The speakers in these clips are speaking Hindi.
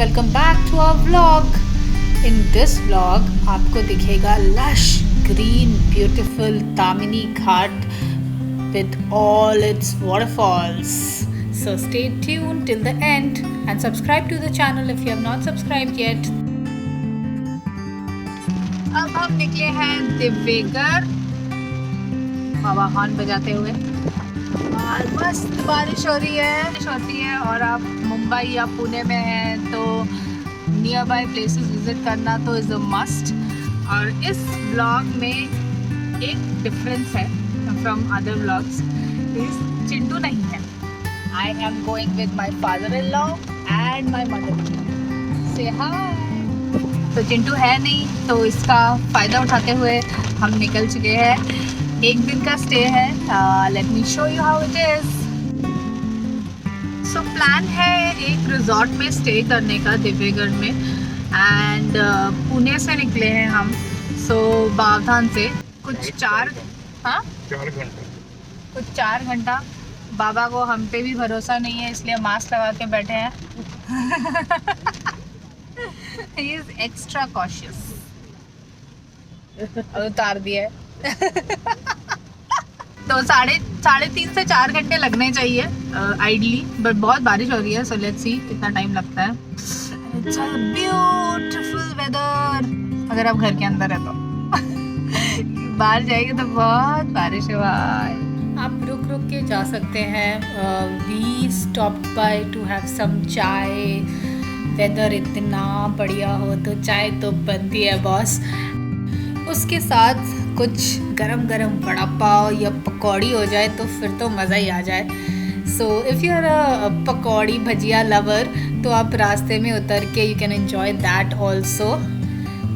Welcome back to our vlog. In this vlog आपको दिखेगा lush green beautiful Tamhini Ghat with all its waterfalls. So stay tuned till the end and subscribe to the channel if you have not subscribed yet. अब हम निकले हैं दिव्यगढ़ हवा हॉर्न बजाते हुए और मस्त बारिश हो रही है और आप मुंबई या पुणे में हैं तो नियर बाय प्लेसेस विजिट करना तो इज़ अ मस्ट। और इस व्लॉग में एक डिफरेंस है from other vlogs is Chintu नहीं है। I am going with my father-in-law and my mother. Say hi. तो चिंटू है नहीं तो इसका फ़ायदा उठाते हुए हम निकल चुके हैं। एक दिन का स्टे है। Let me show you how it is. So plan है एक रिजॉर्ट में स्टे करने का दिव्यगढ़ में एंड पुणे से निकले हैं हम। So बावधान से कुछ 4 घंटा। बाबा को हम पे भी भरोसा नहीं है इसलिए मास्क लगा के बैठे हैं। He is extra cautious. उतार दिया है। तो साढ़े 3 से 4 घंटे लगने चाहिए आइडली, बट बहुत बारिश हो रही है सो लेट्स सी कितना टाइम लगता है। It's a beautiful weather अगर आप घर के अंदर है तो। बाहर जाएंगे तो बहुत बारिश है भाई। आप रुक के जा सकते हैं। We stopped by to have some chai. Weather इतना बढ़िया हो तो चाय तो बनती है बॉस। उसके साथ कुछ गरम वड़ा पाव या पकौड़ी हो जाए तो फिर तो मज़ा ही आ जाए। So if you are a pakodi bhajiya lover तो आप रास्ते में उतर के you can enjoy that also.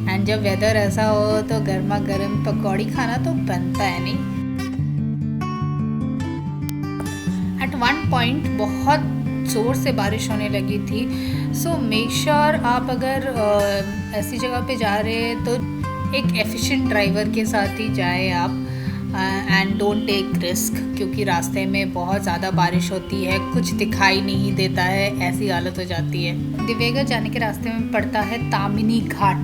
And जब वेदर ऐसा हो तो गर्मा गर्म पकौड़ी खाना तो बनता है नहीं। एट वन पॉइंट बहुत ज़ोर से बारिश होने लगी थी। सो मेक श्योर आप अगर ऐसी जगह पे जा रहे हैं तो एक एफिशिएंट ड्राइवर के साथ ही जाए आप एंड डोंट टेक रिस्क, क्योंकि रास्ते में बहुत ज़्यादा बारिश होती है, कुछ दिखाई नहीं देता है, ऐसी हालत हो जाती है। दिव्यगढ़ जाने के रास्ते में पड़ता है तामिनी घाट,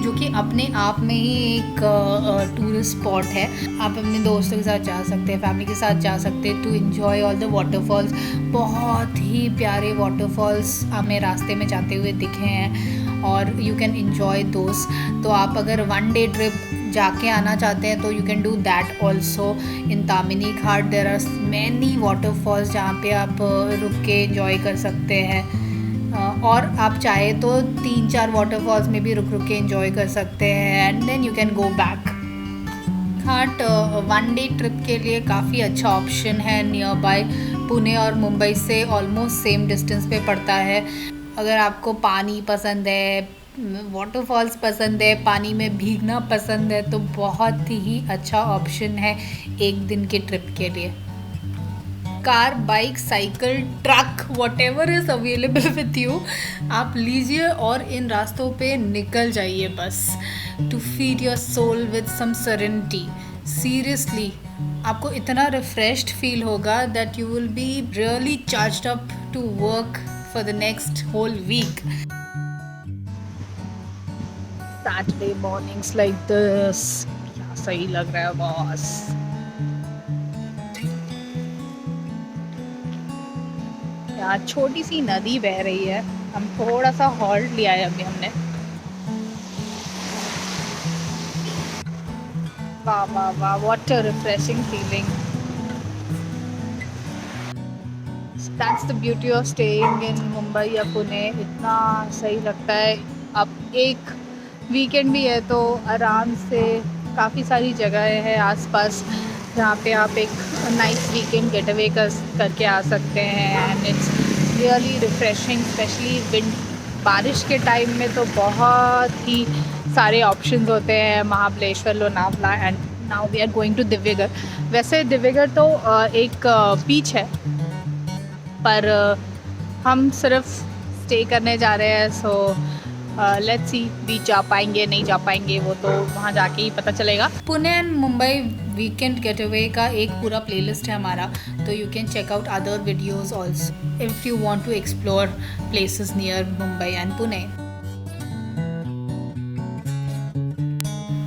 जो कि अपने आप में ही एक टूरिस्ट स्पॉट है। आप अपने दोस्तों के साथ जा सकते हैं, फैमिली के साथ जा सकते हैं to enjoy all the waterfalls. बहुत ही प्यारे वाटरफॉल्स हमें रास्ते में जाते हुए दिखे हैं और यू कैन एंजॉय दोस। तो आप अगर 1 डे ट्रिप जाके आना चाहते हैं तो you can do that also in Tamhini Ghat. There are many waterfalls जहाँ पे आप रुक के एंजॉय कर सकते हैं और आप चाहे तो 3-4 वाटरफॉल्स में भी रुक के एंजॉय कर सकते हैं and then you can go back. Ghat 1 day trip के लिए काफ़ी अच्छा ऑप्शन है। नियर बाय पुणे और मुंबई से ऑलमोस्ट सेम डिस्टेंस पे पड़ता है। अगर आपको पानी पसंद है, वाटरफॉल्स पसंद है, पानी में भीगना पसंद है तो बहुत ही अच्छा ऑप्शन है एक दिन के ट्रिप के लिए। Car, bike, cycle, truck, whatever is available with you आप लीजिए और इन रास्तों पे निकल जाइए बस to feed your soul with some serenity. Seriously आपको इतना रिफ्रेश्ड फील होगा that you will be really charged up to work for the next whole week. Saturday mornings like this क्या सही लग रहा है बॉस। यहाँ छोटी सी नदी बह रही है, हम थोड़ा सा हॉल्ट लिया है अभी हमने। वाह वाह वाह, what a refreshing feeling. That's the beauty of staying in Mumbai या पुणे। इतना सही लगता है। अब एक वीकेंड भी है तो आराम से काफ़ी सारी जगहें हैं आसपास जहाँ पे आप एक नाइस वीकेंड गेट अवे करके आ सकते हैं and it's really refreshing. Specially बारिश के टाइम में तो बहुत ही सारे ऑप्शंस होते हैं। Mahabaleshwar, Lonavala and now we are going to Divyagarh. वैसे दिव्यगढ़ तो एक बीच है पर हम सिर्फ स्टे करने जा रहे हैं। सो लेट्स सी बीच जा पाएंगे नहीं जा पाएंगे, वो तो वहाँ जाके ही पता चलेगा। Pune and Mumbai weekend getaway का एक पूरा प्लेलिस्ट है हमारा, तो you can check out other videos also if you want to explore places near Mumbai and Pune.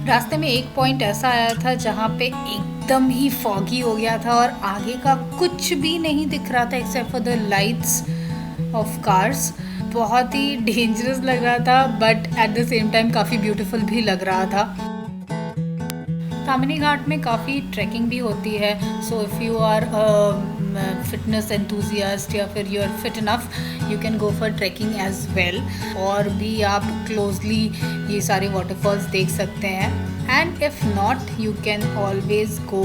रास्ते में एक पॉइंट ऐसा आया था जहाँ पे एकदम ही फॉगी हो गया था और आगे का कुछ भी नहीं दिख रहा था except for the lights off cars. बहुत ही डेंजरस लग रहा था but at the same time काफ़ी ब्यूटीफुल भी लग रहा था। तामिनी घाट में काफ़ी ट्रैकिंग भी होती है, so if you are fitness enthusiast या फिर you are fit enough you can go for trekking as well, और भी आप क्लोजली ये सारे वाटरफॉल्स देख सकते हैं। And if not you can always go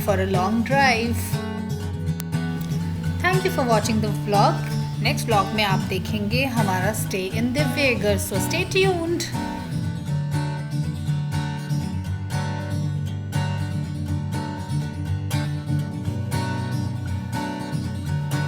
for a long drive. Thank you for watching the vlog. Next vlog में आप देखेंगे हमारा stay in Divyagarh, so stay tuned.